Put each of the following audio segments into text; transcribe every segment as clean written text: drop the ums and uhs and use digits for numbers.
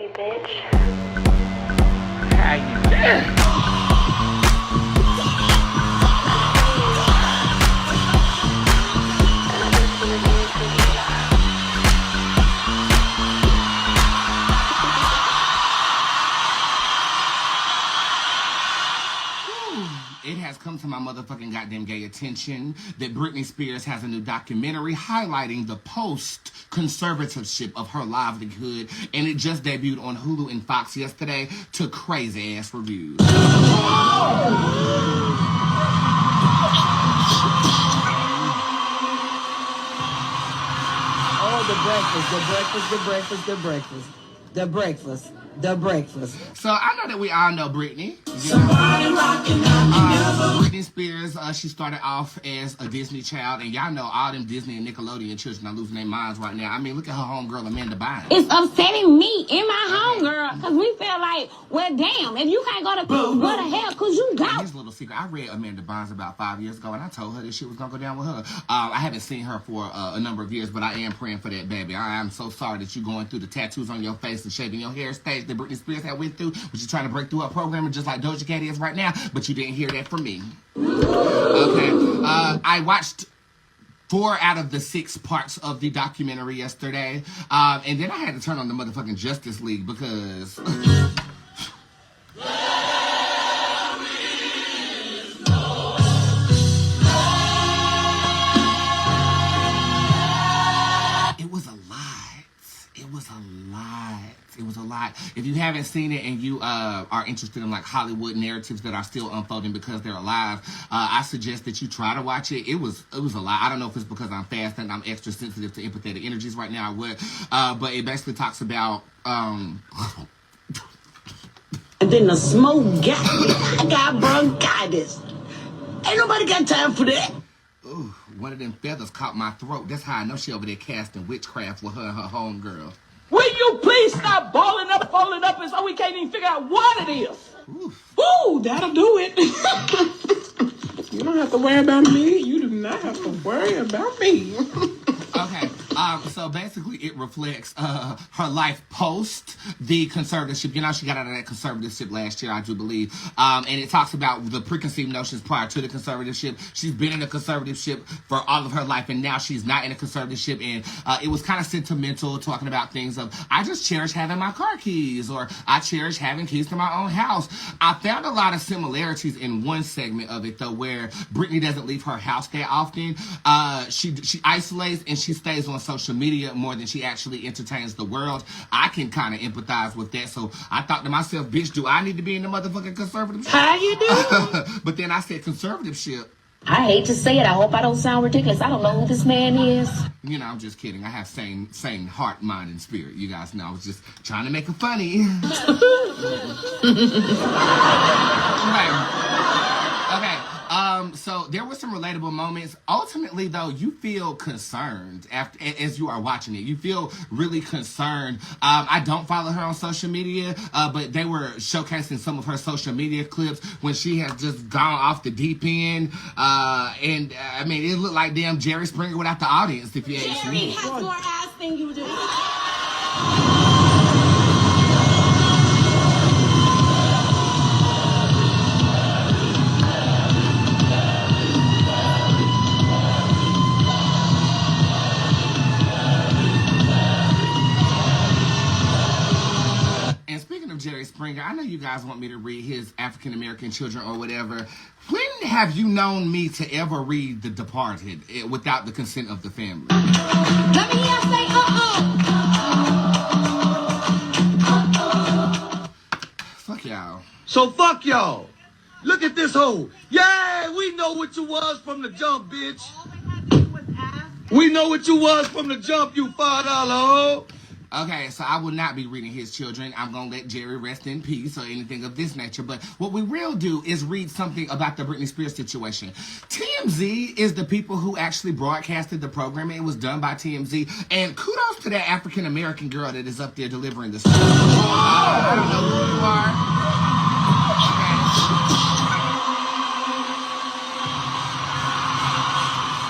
Hey, bitch. How you doing? It has come to my motherfucking goddamn gay attention that Britney Spears has a new documentary highlighting the post-conservatorship of her livelihood, and it just debuted on Hulu and Fox yesterday to crazy-ass reviews. The breakfast. So I know that we all know Britney. Britney Spears, she started off as a Disney child, and y'all know all them Disney and Nickelodeon children are losing their minds right now. I mean, look at her homegirl Amanda Bynes. It's upsetting me and my homegirl because we feel like, well, damn, if you can't go to what the hell could you go? Here's a little secret. I read Amanda Bynes about 5 years ago, and I told her this shit was gonna go down with her. I haven't seen her for a number of years, but I am praying for that baby. I am so sorry that you're going through the tattoos on your face and shaving your hair stage that Britney Spears had went through, but you're trying to break through her programming just like Doja Cat is right now, but you didn't hear that from me. Okay. I watched 4 out of the 6 parts of the documentary yesterday, and then I had to turn on the motherfucking Justice League because... It was a lot. If you haven't seen it and you are interested in like Hollywood narratives that are still unfolding because they're alive, I suggest that you try to watch it. It was a lot. I don't know if it's because I'm fast and I'm extra sensitive to empathetic energies right now or what, but it basically talks about And then the smoke got me. I got bronchitis. Ain't nobody got time for that. Ooh, one of them feathers caught my throat. That's how I know she over there casting witchcraft with her and her homegirl. Will you please stop balling up, folding up, and so we can't even figure out what it is? Ooh, that'll do it. You don't have to worry about me. You do not have to worry about me. Okay, so basically it reflects her life post the conservatorship. You know, she got out of that conservatorship last year, I do believe. And it talks about the preconceived notions prior to the conservatorship. She's been in a conservatorship for all of her life, and now she's not in a conservatorship. And it was kind of sentimental, talking about things of, I just cherish having my car keys, or I cherish having keys to my own house. I found a lot of similarities in one segment of it, though, where Britney doesn't leave her house that often. She isolates and she stays on social media more than she actually entertains the world. I can kind of empathize with that, so I thought to myself, bitch, do I need to be in the motherfucking conservative ship? How you do? But then I said conservative ship. I hate to say it. I hope I don't sound ridiculous. I don't know who this man is. You know, I'm just kidding. I have same heart, mind, and spirit. You guys know I was just trying to make it funny. Okay. So there were some relatable moments. Ultimately, though, you feel concerned as you are watching it. You feel really concerned. I don't follow her on social media, but they were showcasing some of her social media clips when she has just gone off the deep end. And I mean, it looked like damn Jerry Springer without the audience, if you ask me. Jerry has more ass than you do. Jerry Springer, I know you guys want me to read his African American children or whatever. When have you known me to ever read The Departed without the consent of the family? Let me hear say, Fuck y'all. So fuck y'all. Look at this hoe. Yeah, we know what you was from the jump, bitch. We know what you was from the jump, you $5 hoe. Okay, so I will not be reading his children. I'm going to let Jerry rest in peace or anything of this nature. But what we will do is read something about the Britney Spears situation. TMZ is the people who actually broadcasted the program. It was done by TMZ. And kudos to that African-American girl that is up there delivering the story. I don't know who you are. Okay.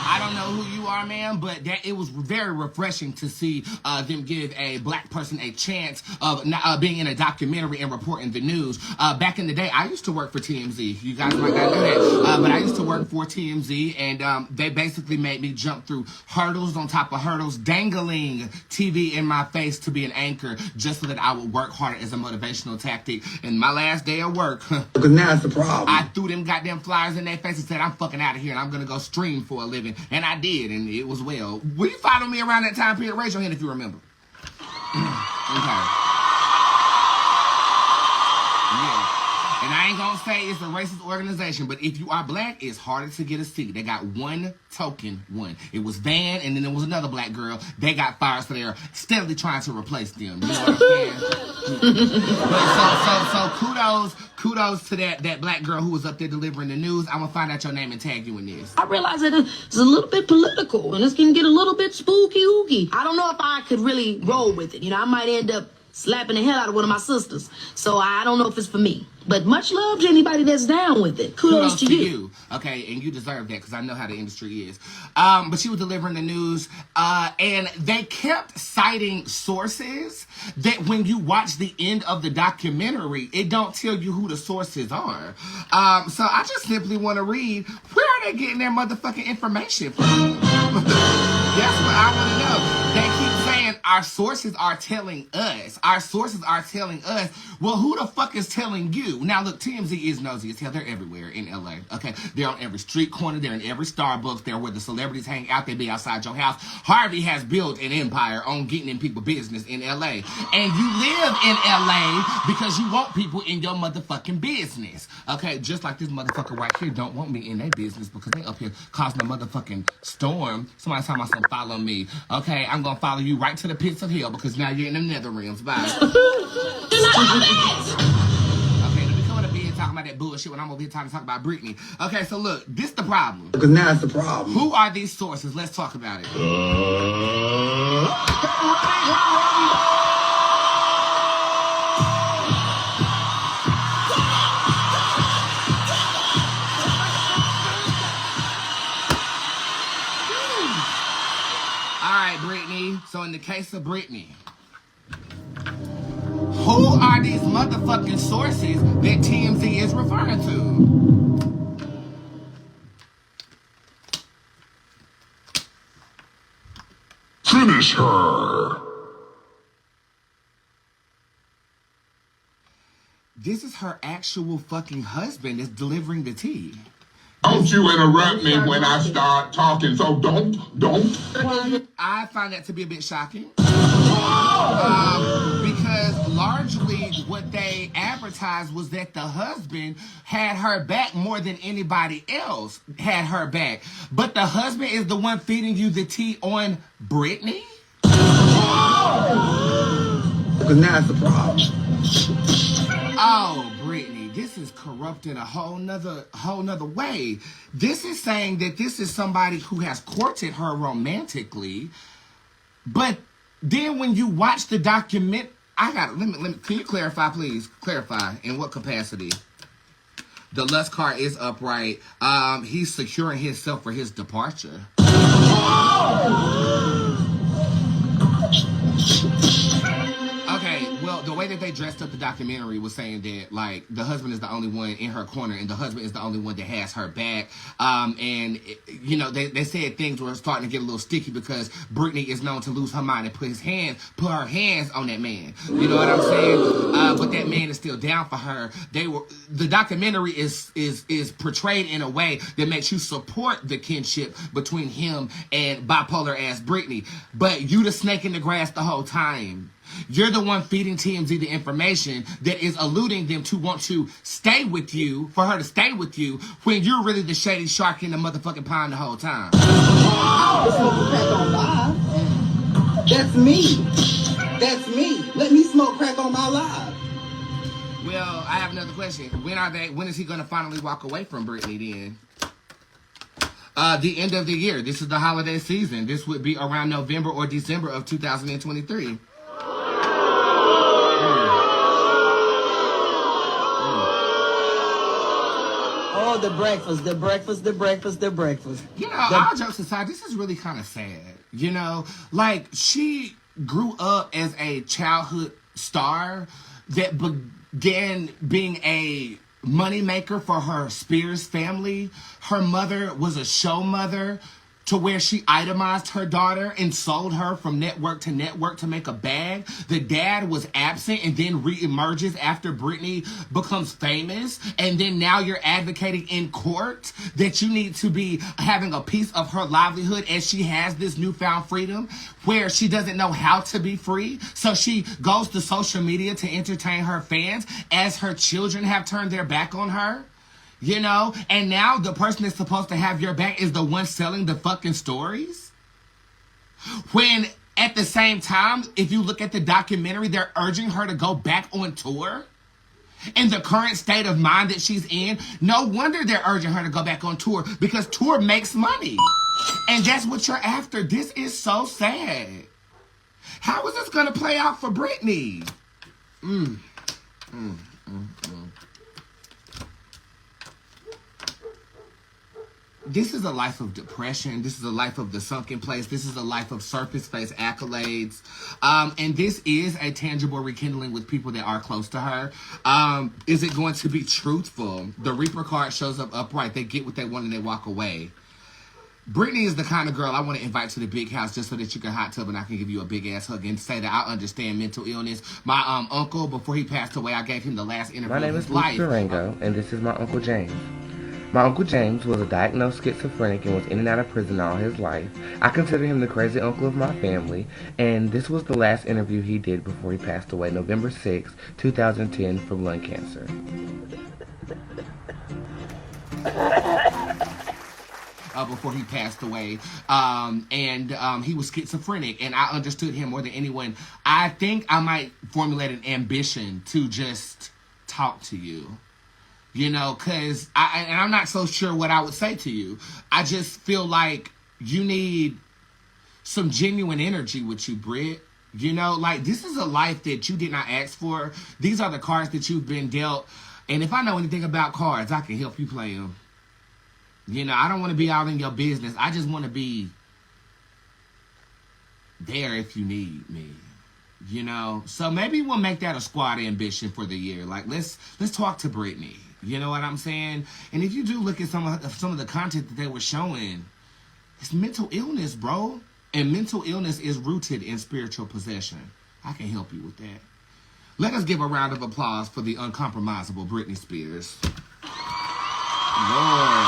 I don't know who you are, man. am, but that it was very refreshing to see them give a black person a chance of being in a documentary and reporting the news. Back in the day, I used to work for TMZ. You guys might not know that, but I used to work for TMZ, and they basically made me jump through hurdles on top of hurdles, dangling TV in my face to be an anchor just so that I would work harder as a motivational tactic. And my last day of work, Because now it's the problem. I threw them goddamn flyers in their face and said, I'm fucking out of here and I'm gonna go stream for a living. And I did, and it was well. Will you follow me around that time period? Raise your hand if you remember. Okay. Yeah. And I ain't gonna say it's a racist organization, but if you are black, it's harder to get a seat. They got one token one. It was Van, and then there was another black girl. They got fired, so they're steadily trying to replace them. You know what I'm saying? But so kudos to that black girl who was up there delivering the news. I'm gonna find out your name and tag you in this. I realize that it's a little bit political and it's gonna get a little bit spooky ooky. I don't know if I could really roll with it. You know, I might end up slapping the hell out of one of my sisters. So I don't know if it's for me. But much love to anybody that's down with it. Kudos to you. Okay, and you deserve that because I know how the industry is. But she was delivering the news, and they kept citing sources that when you watch the end of the documentary, it don't tell you who the sources are. So I just simply want to read, where are they getting their motherfucking information from? That's what I want to know. They keep saying our sources are telling us. Our sources are telling us. Well, who the fuck is telling you? Now, look, TMZ is nosy as hell. They're everywhere in LA. Okay, they're on every street corner. They're in every Starbucks. They're where the celebrities hang out. They be outside your house. Harvey has built an empire on getting in people's business in LA. And you live in LA because you want people in your motherfucking business. Okay, just like this motherfucker right here don't want me in their business because they up here causing a motherfucking storm. Somebody's talking about some follow me. Okay, I'm gonna follow you right to the pits of hell because now you're in the nether realms. Bye. Okay, let me come up here talking about that bullshit when I'm over here trying to talk about Britney. Okay, so look, this the problem. Because now it's the problem. Who are these sources? Let's talk about it. Britney. So in the case of Britney, who are these motherfucking sources that TMZ is referring to? Finish her. This is her actual fucking husband that's delivering the tea. Don't you interrupt me when I start talking, so don't. I find that to be a bit shocking. Because largely what they advertised was that the husband had her back more than anybody else had her back. But the husband is the one feeding you the tea on Britney? Because now it's the problem. Oh, Britney, this is corrupt in a whole nother way. This is saying that this is somebody who has courted her romantically, but then when you watch the document, let me, can you clarify, please? Clarify, in what capacity? The lust car is upright. He's securing himself for his departure. Okay, well, the way that they dressed up the documentary was saying that, like, the husband is the only one in her corner and the husband is the only one that has her back. And, you know, they said things were starting to get a little sticky because Britney is known to lose her mind and put her hands on that man. You know what I'm saying? But that man is still down for her. The documentary is portrayed in a way that makes you support the kinship between him and bipolar ass Britney. But you the snake in the grass the whole time. You're the one feeding TMZ the information that is eluding them to want to stay with you, for her to stay with you, when you're really the shady shark in the motherfucking pond the whole time. Smoke crack on live. That's me. That's me. Let me smoke crack on my live. Well, I have another question. When is he going to finally walk away from Britney then? The end of the year. This is the holiday season. This would be around November or December of 2023. Oh, the breakfast. You know, all jokes aside, this is really kind of sad. You know, like, she grew up as a childhood star that began being a moneymaker for her Spears family. Her mother was a show mother to where she itemized her daughter and sold her from network to make a bag. The dad was absent and then reemerges after Britney becomes famous. And then now you're advocating in court that you need to be having a piece of her livelihood as she has this newfound freedom where she doesn't know how to be free. So she goes to social media to entertain her fans as her children have turned their back on her. You know, and now the person that's supposed to have your back is the one selling the fucking stories. When at the same time, if you look at the documentary, they're urging her to go back on tour. In the current state of mind that she's in, no wonder they're urging her to go back on tour because tour makes money. And that's what you're after. This is so sad. How is this going to play out for Britney? This is a life of depression. This is a life of the sunken place. This is a life of surface face accolades. And this is a tangible rekindling with people that are close to her. Is it going to be truthful? The Reaper card shows up upright. They get what they want and they walk away. Britney is the kind of girl I want to invite to the big house just so that you can hot tub and I can give you a big ass hug and say that I understand mental illness. My uncle, before he passed away, I gave him the last interview My name of is his life. Durango, and this is my Uncle James. My Uncle James was a diagnosed schizophrenic and was in and out of prison all his life. I consider him the crazy uncle of my family, and this was the last interview he did before he passed away, November 6, 2010, from lung cancer. Before he passed away, he was schizophrenic, and I understood him more than anyone. I think I might formulate an ambition to just talk to you. You know, because I'm not so sure what I would say to you. I just feel like you need some genuine energy with you, Britt. You know, like, this is a life that you did not ask for. These are the cards that you've been dealt. And if I know anything about cards, I can help you play them. You know, I don't want to be out in your business. I just want to be there if you need me. You know, so maybe we'll make that a squad ambition for the year. Like, let's talk to Britney. You know what I'm saying? And if you do look at some of the content that they were showing, it's mental illness, bro. And mental illness is rooted in spiritual possession. I can help you with that. Let us give a round of applause for the uncompromisable Britney Spears. Lord.